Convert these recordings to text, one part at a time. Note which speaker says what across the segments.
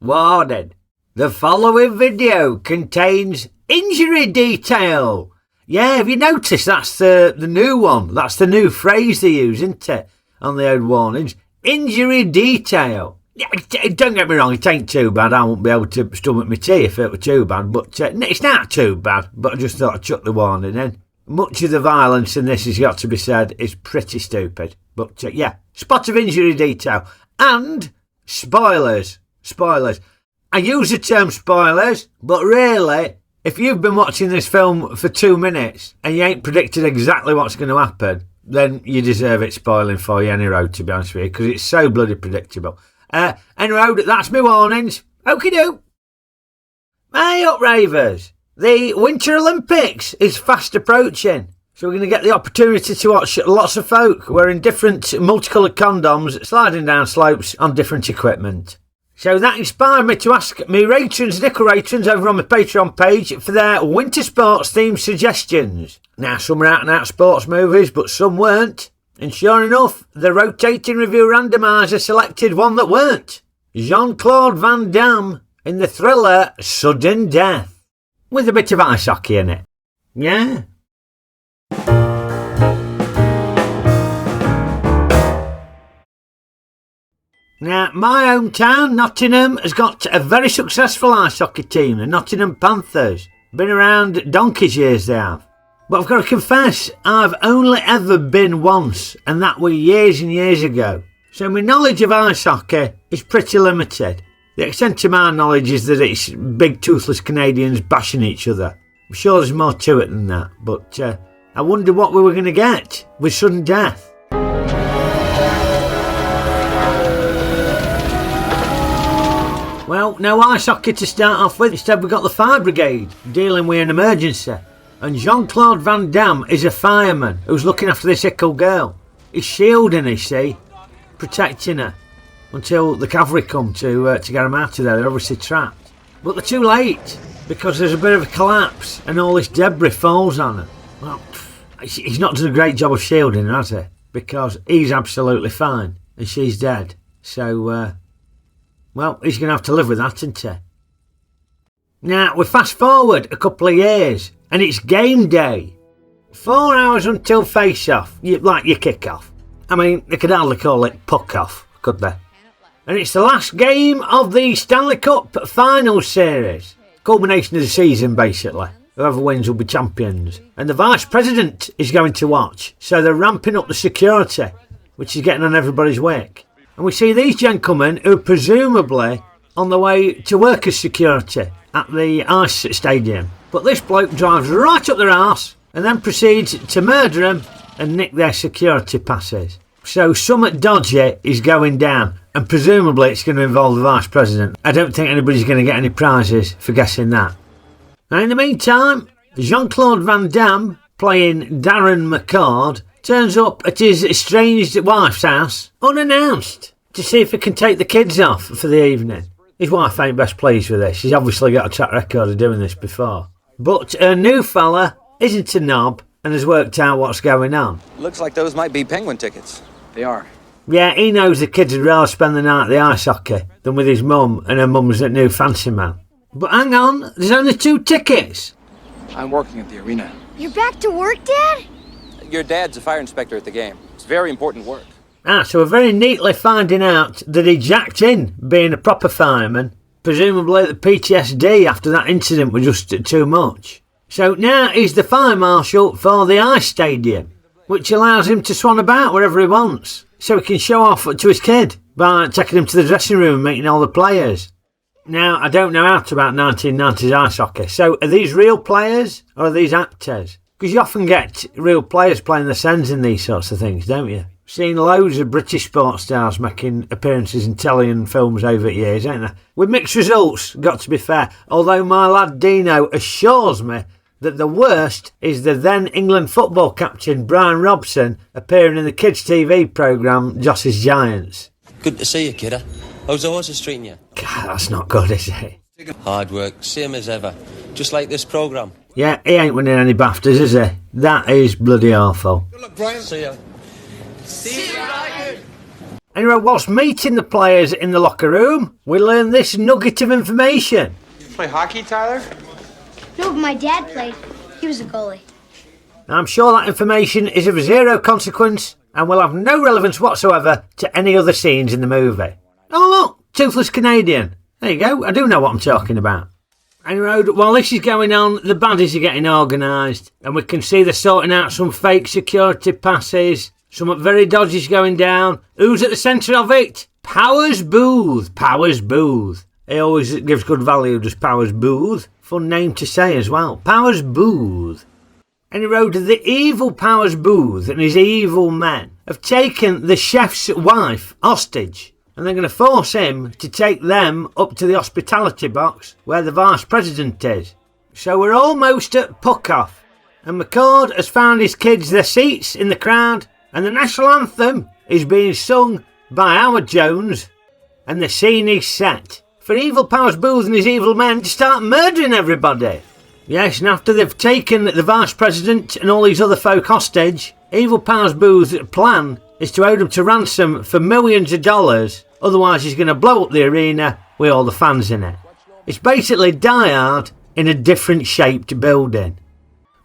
Speaker 1: Warning. The following video contains injury detail. Yeah, have you noticed that's the new one? That's the new phrase they use, isn't it? On the old warnings. Injury detail. Yeah, don't get me wrong, it ain't too bad. I won't be able to stomach my tea if it were too bad. But it's not too bad. But I just thought I'd chuck the warning in. Much of the violence in this, has got to be said, is pretty stupid. But yeah, spot of injury detail. And spoilers. Spoilers. I use the term spoilers, but really, if you've been watching this film for 2 minutes and you ain't predicted exactly what's going to happen, then you deserve it spoiling for you any road, to be honest with you, because it's so bloody predictable. Anyway, that's my warnings. Okeydoo. Hey up, Rayvers. The Winter Olympics is fast approaching, so we're going to get the opportunity to watch lots of folk wearing different multicoloured condoms sliding down slopes on different equipment. So that inspired me to ask me Ratrons, Nickel Ratrons over on my Patreon page for their winter sports themed suggestions. Now, some are out and out sports movies, but some weren't. And sure enough, the rotating review randomiser selected one that weren't. Jean Claude Van Damme in the thriller Sudden Death, with a bit of ice hockey in it. Yeah. Now, my hometown, Nottingham, has got a very successful ice hockey team, the Nottingham Panthers. Been around donkey's years, they have. But I've got to confess, I've only ever been once, and that was years and years ago. So my knowledge of ice hockey is pretty limited. The extent of my knowledge is that it's big toothless Canadians bashing each other. I'm sure there's more to it than that, but I wonder what we were going to get with Sudden Death. Well, no ice hockey to start off with. Instead, we've got the fire brigade dealing with an emergency. And Jean Claude Van Damme is a fireman who's looking after this ickle girl. He's shielding her, you see, protecting her until the cavalry come to get them out of there. They're obviously trapped. But they're too late because there's a bit of a collapse and all this debris falls on her. Well, he's not done a great job of shielding her, has he? Because he's absolutely fine and she's dead. So, well, he's going to have to live with that, isn't he? Now, we fast forward a couple of years, and it's game day. 4 hours until face-off, like your kick-off. I mean, they could hardly call it puck-off, could they? And it's the last game of the Stanley Cup Finals Series. Culmination of the season, basically. Whoever wins will be champions. And the Vice President is going to watch, so they're ramping up the security, which is getting on everybody's wick. And we see these gentlemen who are presumably on the way to work as security at the ice stadium. But this bloke drives right up their arse and then proceeds to murder them and nick their security passes. So something dodgy is going down, and presumably it's going to involve the Vice President. I don't think anybody's going to get any prizes for guessing that. Now, in the meantime, Jean Claude Van Damme, playing Darren McCord, turns up at his estranged wife's house unannounced to see if he can take the kids off for the evening. His wife ain't best pleased with this. She's obviously got a track record of doing this before. But her new fella isn't a knob and has worked out what's going on.
Speaker 2: Looks like those might be Penguin tickets. They are.
Speaker 1: Yeah, he knows the kids would rather spend the night at the ice hockey than with his mum and her mum's new fancy man. But hang on, there's only 2 tickets.
Speaker 2: I'm working at the arena.
Speaker 3: You're back to work, Dad?
Speaker 2: Your dad's a fire inspector at the game. It's very important work.
Speaker 1: So we're very neatly finding out that he jacked in being a proper fireman. Presumably the PTSD after that incident was just too much. So now he's the fire marshal for the ice stadium, which allows him to swan about wherever he wants, so he can show off to his kid by taking him to the dressing room and meeting all the players. Now, I don't know out about 1990s ice hockey, so are these real players or are these actors? Because you often get real players playing the sends in these sorts of things, don't you? Seen loads of British sports stars making appearances in telly and films over the years, ain't there? With mixed results, got to be fair, although my lad Dino assures me that the worst is the then England football captain Brian Robson appearing in the kids' TV programme Joss's Giants.
Speaker 4: Good to see you, kidder. How's the horses treating you?
Speaker 1: God, that's not good, is it?
Speaker 4: Hard work, same as ever. Just like this programme.
Speaker 1: Yeah, he ain't winning any BAFTAs, is he? That is bloody awful.
Speaker 4: Good luck, Brian. See ya.
Speaker 3: See you, Roger.
Speaker 1: Anyway, whilst meeting the players in the locker room, we learn this nugget of information.
Speaker 5: You play hockey, Tyler?
Speaker 3: No, but my dad played. He was a goalie.
Speaker 1: Now, I'm sure that information is of zero consequence and will have no relevance whatsoever to any other scenes in the movie. Oh look, Toothless Canadian. There you go, I do know what I'm talking about. Anyway, while this is going on, the baddies are getting organised, and we can see they're sorting out some fake security passes. Something very dodgy's going down. Who's at the centre of it? Powers Booth. Powers Booth. He always gives good value, does Powers Booth. Fun name to say as well. Powers Booth. Anyway, the evil Powers Booth and his evil men have taken the chef's wife hostage, and they're going to force him to take them up to the hospitality box where the vice president is. So we're almost at puck-off, and McCord has found his kids their seats in the crowd, and the national anthem is being sung by Howard Jones, and the scene is set for evil Powers Booth and his evil men to start murdering everybody. Yes, and after they've taken the vice president and all these other folk hostage, evil Powers Booth's plan is to hold them to ransom for millions of dollars, otherwise he's going to blow up the arena with all the fans in it. It's basically Die Hard in a different shaped building.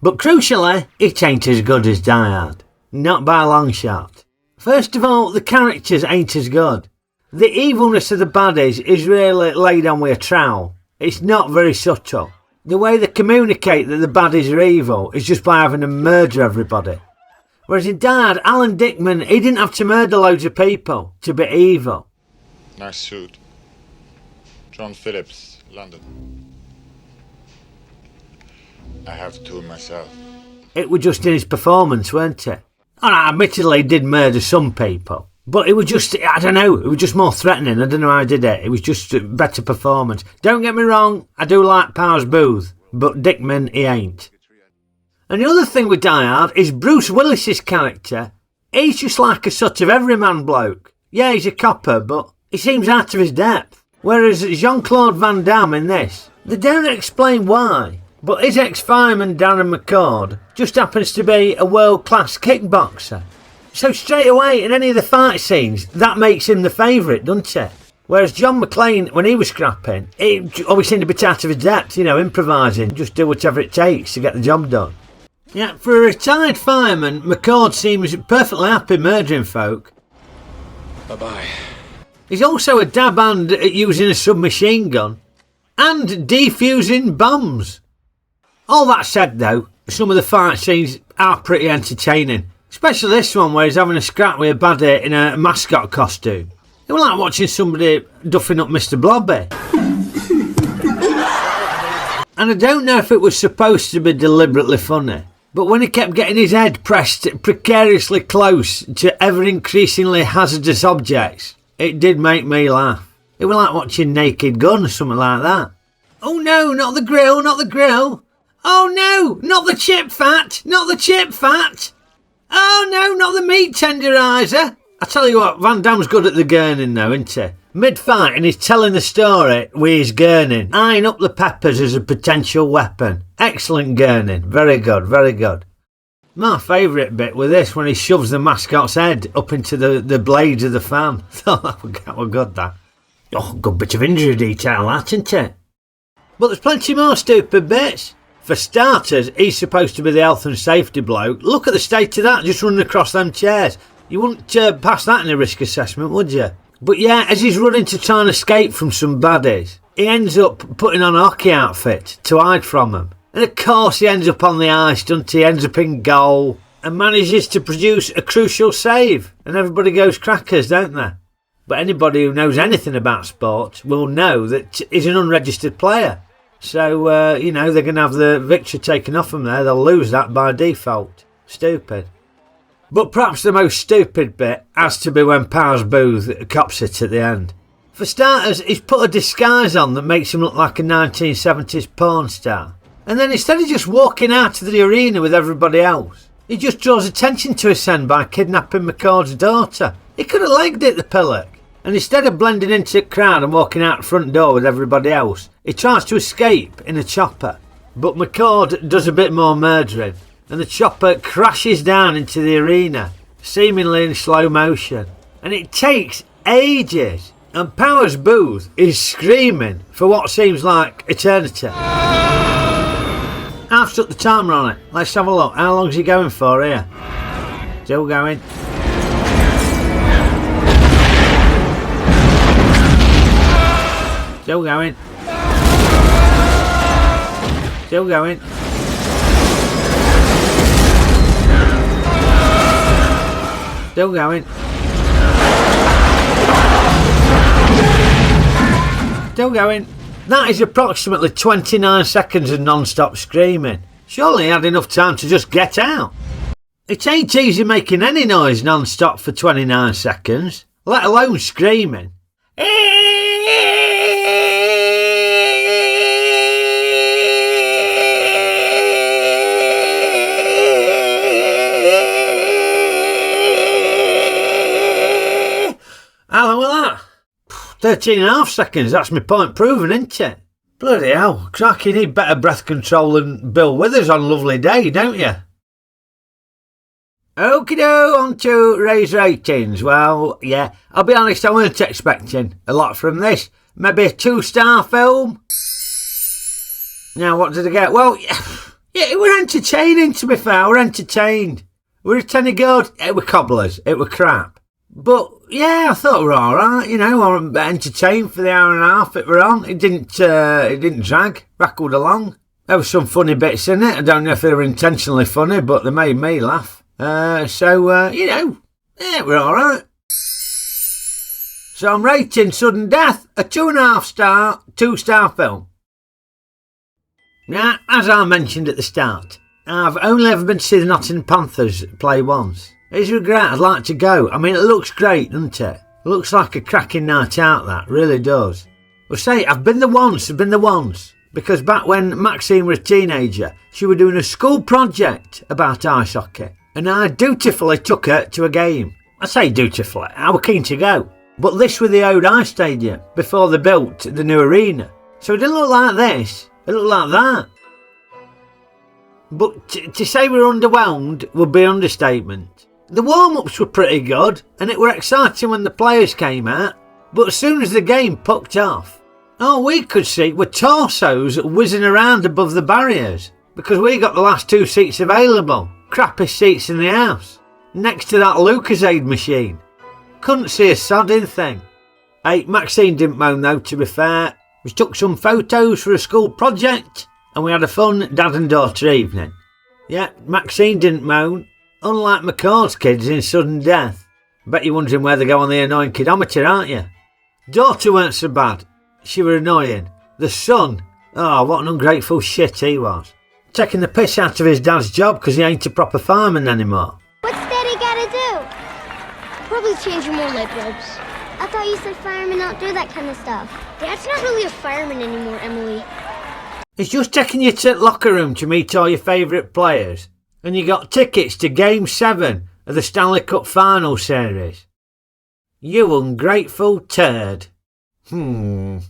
Speaker 1: But crucially, it ain't as good as Die Hard. Not by a long shot. First of all, the characters ain't as good. The evilness of the baddies is really laid on with a trowel. It's not very subtle. The way they communicate that the baddies are evil is just by having them murder everybody. Whereas in Die Hard, Alan Dickman, he didn't have to murder loads of people to be evil.
Speaker 6: Nice suit. John Phillips, London. I have two myself.
Speaker 1: It was just in his performance, weren't it? Alright, admittedly he did murder some people. But it was just, I don't know, it was just more threatening. I don't know how I did it. It was just a better performance. Don't get me wrong, I do like Powers Booth, but Dickman, he ain't. And the other thing with Die Hard is Bruce Willis's character. He's just like a sort of everyman bloke. Yeah, he's a copper, but he seems out of his depth. Whereas Jean Claude Van Damme in this, they don't explain why, but his ex-fireman Darren McCord just happens to be a world-class kickboxer. So straight away, in any of the fight scenes, that makes him the favourite, doesn't it? Whereas John McClane, when he was scrapping, he always seemed to be out of his depth, improvising, just do whatever it takes to get the job done. Yeah, for a retired fireman, McCord seems perfectly happy murdering folk.
Speaker 5: Bye-bye.
Speaker 1: He's also a dab hand at using a submachine gun and defusing bombs. All that said though, some of the fight scenes are pretty entertaining. Especially this one where he's having a scrap with a baddie in a mascot costume. It was like watching somebody duffing up Mr. Blobby. And I don't know if it was supposed to be deliberately funny, but when he kept getting his head pressed precariously close to ever-increasingly hazardous objects, it did make me laugh. It was like watching Naked Gun or something like that. Oh no, not the grill, not the grill. Oh no, not the chip fat, not the chip fat. Oh no, not the meat tenderizer. I tell you what, Van Damme's good at the gurning though, isn't he? Mid-fight and he's telling the story with his gurning, eyeing up the peppers as a potential weapon. Excellent gurning, very good, very good. My favourite bit with this when he shoves the mascot's head up into the blades of the fan. That was good, that. Oh, good bit of injury detail, that, isn't it? But there's plenty more stupid bits. For starters, he's supposed to be the health and safety bloke. Look at the state of that, just running across them chairs. You wouldn't pass that in a risk assessment, would you? But yeah, as he's running to try and escape from some baddies, he ends up putting on a hockey outfit to hide from them. And of course he ends up on the ice, doesn't he? Ends up in goal and manages to produce a crucial save. And everybody goes crackers, don't they? But anybody who knows anything about sport will know that he's an unregistered player. So, they're going to have the victory taken off them there. They'll lose that by default. Stupid. But perhaps the most stupid bit has to be when Powers Booth cops it at the end. For starters, he's put a disguise on that makes him look like a 1970s porn star. And then instead of just walking out of the arena with everybody else, he just draws attention to his son by kidnapping McCord's daughter. He could have legged it, the pillock. And instead of blending into the crowd and walking out the front door with everybody else, he tries to escape in a chopper. But McCord does a bit more murdering, and the chopper crashes down into the arena, seemingly in slow motion. and it takes ages. And Power's booth is screaming for what seems like eternity. I've stuck the timer on it. Let's have a look. How long's he going for here? Still going. Still going. Still going. Still going. Still going. That is approximately 29 seconds of non-stop screaming. Surely he had enough time to just get out. It ain't easy making any noise non-stop for 29 seconds, let alone screaming. How long was that? 13.5 seconds, that's my point proven, isn't it? Bloody hell, crack, you need better breath control than Bill Withers on Lovely Day, don't you? Okeydoo, on to Ray's ratings. Well, yeah, I'll be honest, I weren't expecting a lot from this. Maybe a 2-star film? Now, what did I get? Well, yeah, it were entertaining, to be fair, we're entertained. We're a tenny good, it were cobblers, it were crap. But, yeah, I thought we were alright, you know, I was entertained for the hour and a half it were on. It didn't drag, rackled along. There were some funny bits in it. I don't know if they were intentionally funny, but they made me laugh. You know, yeah, we're alright. So I'm rating Sudden Death a 2.5 star, 2-star film. Now, as I mentioned at the start, I've only ever been to see the Nottingham Panthers play once. It's a regret, I'd like to go. I mean, it looks great, doesn't it? It looks like a cracking night out, that really does. Well, say, I've been there once. Because back when Maxine was a teenager, she was doing a school project about ice hockey. And I dutifully took her to a game. I say dutifully, I was keen to go. But this was the old ice stadium, before they built the new arena. So it didn't look like this, it looked like that. But to say we're underwhelmed would be an understatement. The warm-ups were pretty good, and it were exciting when the players came out, but as soon as the game pucked off, all we could see were torsos whizzing around above the barriers, because we got the last 2 seats available, crappiest seats in the house, next to that Lucasade machine. Couldn't see a sodding thing. Hey, Maxine didn't moan though, to be fair. We took some photos for a school project, and we had a fun dad and daughter evening. Yeah, Maxine didn't moan. Unlike McCall's kids in Sudden Death. Bet you're wondering where they go on the annoying kidometer, aren't you? Daughter weren't so bad. She were annoying. The son, oh, what an ungrateful shit he was. Taking the piss out of his dad's job because he ain't a proper fireman anymore.
Speaker 3: What's Daddy gotta do? Probably change more light bulbs. I thought you said firemen don't do that kind of stuff. Dad's not really a fireman anymore, Emily.
Speaker 1: He's just taking you to the locker room to meet all your favourite players. And you got tickets to Game 7 of the Stanley Cup Final Series. You ungrateful turd. Well,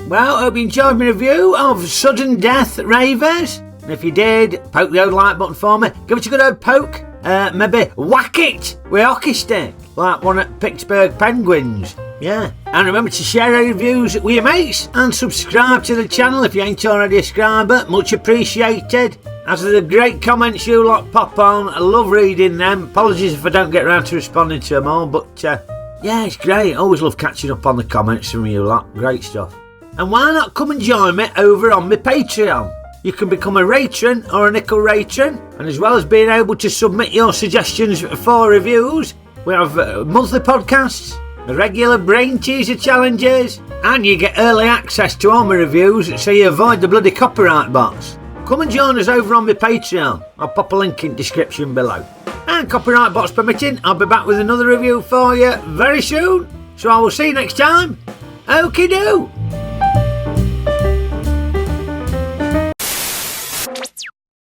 Speaker 1: I hope you enjoyed my review of Sudden Death Rayvers. And if you did, poke the old like button for me. Give it a good old poke. Maybe whack it with a hockey stick, like one at Pittsburgh Penguins. Yeah, and remember to share our reviews with your mates and subscribe to the channel if you ain't already a subscriber. Much appreciated. As for the great comments you lot pop on, I love reading them. Apologies if I don't get around to responding to them all, but yeah, it's great. Always love catching up on the comments from you lot. Great stuff. And why not come and join me over on my Patreon? You can become a patron or a nickel patron, and as well as being able to submit your suggestions for reviews, we have monthly podcasts, regular brain teaser challenges, and you get early access to all my reviews so you avoid the bloody copyright box. Come and join us over on my Patreon. I'll pop a link in the description below. And copyright box permitting, I'll be back with another review for you very soon. So I will see you next time. Okeydoo!